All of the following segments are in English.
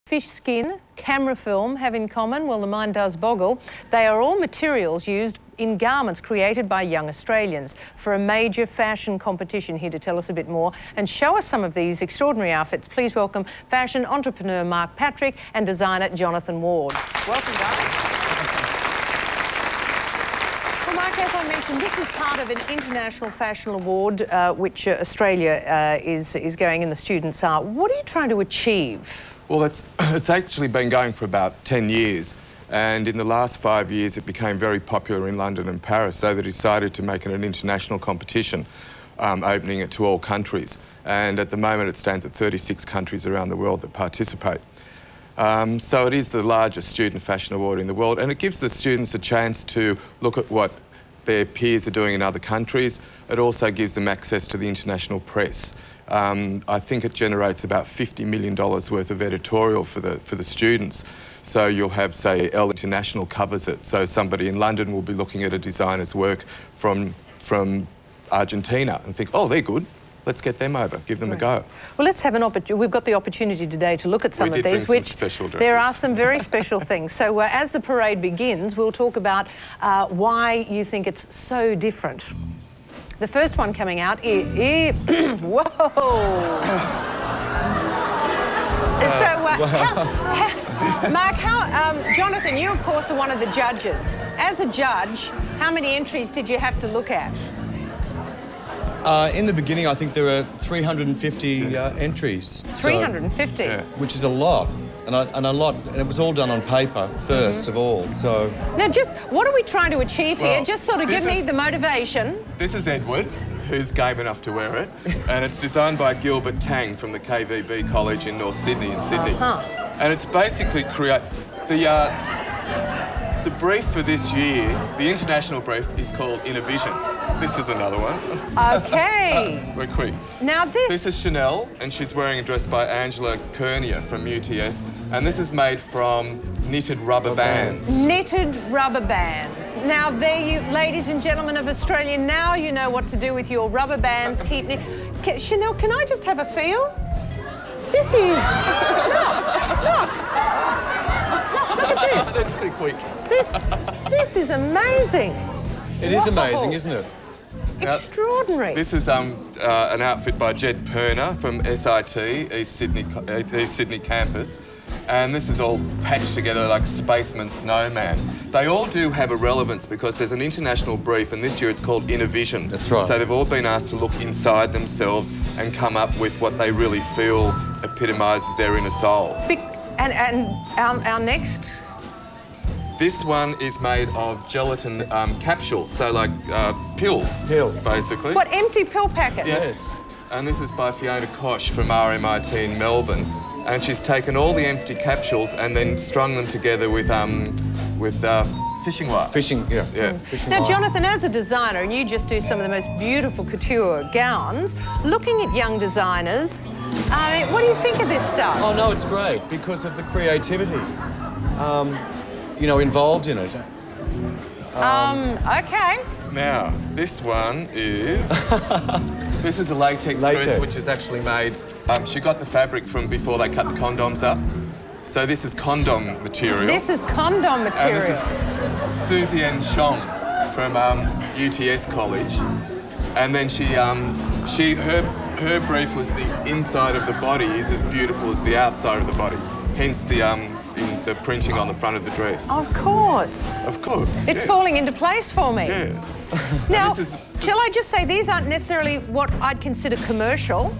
Fish skin, camera film have in common? Well, the mind does boggle. They are all materials used in garments created by young Australians for a major fashion competition. Here to tell us a bit more and show us some of these extraordinary outfits, please welcome fashion entrepreneur Mark Patrick and designer Jonathan Ward. Welcome, guys. Well, Mark, as I mentioned, this is part of an international fashion award which Australia is going and the students are. What are you trying to achieve? Well, it's actually been going for about 10 years, and in the last 5 years it became very popular in London and Paris, so they decided to make it an international competition, opening it to all countries. And at the moment it stands at 36 countries around the world that participate. So it is the largest student fashion award in the world, and it gives the students a chance to look at what their peers are doing in other countries. It also gives them access to the international press. I think it generates about $50 million worth of editorial for the students. So you'll have, say, Elle International covers it. So somebody in London will be looking at a designer's work from Argentina and think, oh, they're good. Let's get them over, give them a go. Well, let's have an opportunity. We've got the opportunity today to look at some of these, which special dresses. There are some very special things. So as the parade begins, we'll talk about why you think it's so different. The first one coming out is... Whoa! Mark, Jonathan, you of course are one of the judges. As a judge, how many entries did you have to look at? In the beginning, I think there were 350 entries. 350? So, which is a lot. And it was all done on paper first of all, so... Now, just what are we trying to achieve here? Just sort of give me the motivation. This is Edward, who's game enough to wear it, and it's designed by Gilbert Tang from the KVB College in North Sydney in Sydney. And it's basically the brief for this year, the international brief, is called Inner Vision. This is another one. Okay. We're quick. Now This is Chanel, and she's wearing a dress by Angela Kernia from UTS, and this is made from knitted rubber bands. Knitted rubber bands. Now there you, ladies and gentlemen of Australia, now you know what to do with your rubber bands. Chanel, can I just have a feel? This is... Look at this. That's too quick. This is amazing. It is amazing, isn't it? Extraordinary. This is an outfit by Jed Perner from SIT, East Sydney campus. And this is all patched together like a spaceman snowman. They all do have a relevance because there's an international brief, and this year it's called Inner Vision. That's right. So they've all been asked to look inside themselves and come up with what they really feel epitomises their inner soul. And our next... This one is made of gelatin capsules, so like pills, basically. What, empty pill packets? Yes. And this is by Fiona Koch from RMIT in Melbourne. And she's taken all the empty capsules and then strung them together with fishing wire. Fishing Now, Jonathan, as a designer, and you just do some of the most beautiful couture gowns, looking at young designers, what do you think of this stuff? Oh, no, it's great because of the creativity, you know, involved in it. Okay. Now, this one is... this is a latex dress, which is actually made... she got the fabric from before they cut the condoms up. So this is condom material. This is condom material. And this is Suzian Chong from UTS College. And then her brief was the inside of the body is as beautiful as the outside of the body. Hence the printing on the front of the dress. Of course. Of course. It's falling into place for me. Yes. Now, shall I just say these aren't necessarily what I'd consider commercial?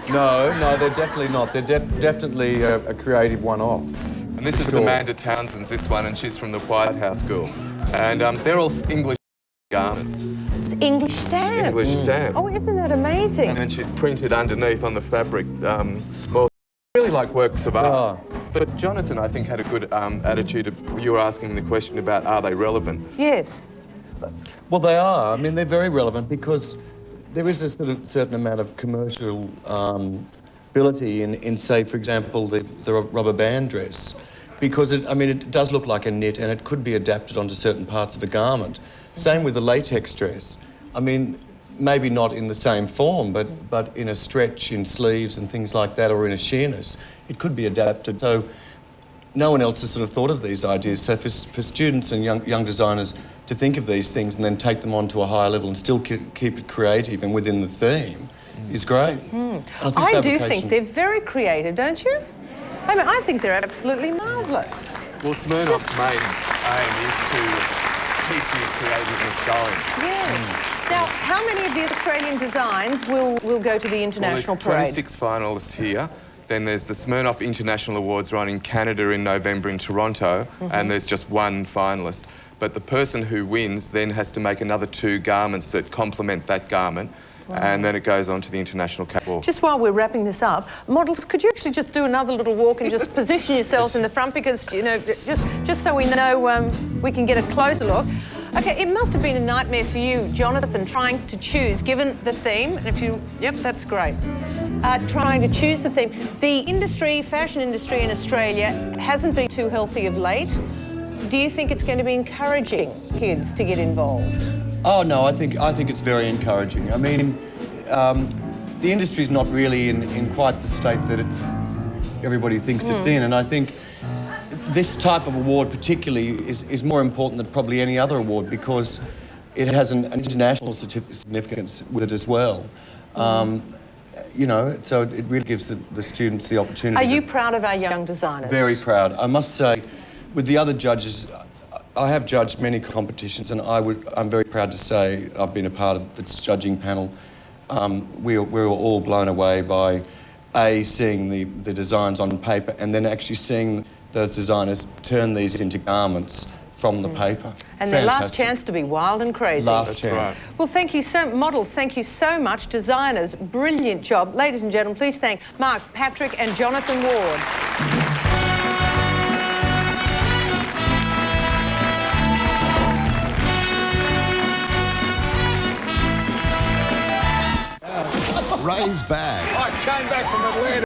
No, they're definitely not. They're definitely a creative one-off. And this is Amanda Townsend's, this one, and she's from the White House School. And they're all English garments. English stamp. English stamp. Oh, isn't that amazing? And then she's printed underneath on the fabric, more really like works of art. But Jonathan, I think, had a good attitude. You were asking the question about, are they relevant? Yes. Well, they are. I mean, they're very relevant because there is a sort of certain amount of commercial ability in, say, for example, the rubber band dress, because it does look like a knit and it could be adapted onto certain parts of a garment. Same with the latex dress. I mean, maybe not in the same form, but in a stretch, in sleeves and things like that, or in a sheerness, it could be adapted. So no one else has sort of thought of these ideas. So for students and young designers to think of these things and then take them on to a higher level and still keep it creative and within the theme is great. I do think they're very creative, don't you? I mean, I think they're absolutely marvellous. Well, Smirnoff's main aim is to keep the creativeness going. Yes. Now, how many of the Australian designs will go to the international Well, there's parade? 26 finalists here. Then there's the Smirnoff International Awards run in Canada in November in Toronto, and there's just one finalist. But the person who wins then has to make another 2 garments that complement that garment, and then it goes on to the international catwalk. Just while we're wrapping this up, models, could you actually just do another little walk and just position yourselves in the front, because, you know, just so we know we can get a closer look. Okay, it must have been a nightmare for you, Jonathan, trying to choose, given the theme, and if you... Yep, that's great. Trying to choose the theme. The industry, fashion industry in Australia hasn't been too healthy of late. Do you think it's going to be encouraging kids to get involved? Oh no, I think it's very encouraging. I mean, the industry's not really in quite the state that everybody thinks it's in, and I think this type of award particularly is more important than probably any other award because it has an international significance with it as well. You know, so it really gives the students the opportunity. Are you proud of our young designers? Very proud. I must say, with the other judges, I have judged many competitions, and I'm very proud to say I've been a part of its judging panel. We were all blown away by seeing the designs on paper, and then actually seeing those designers turn these into garments from the paper. And their last chance to be wild and crazy. Last chance. Well, thank you models, thank you so much. Designers, brilliant job. Ladies and gentlemen, please thank Mark, Patrick and Jonathan Ward. Ray's back. I came back from Atlanta.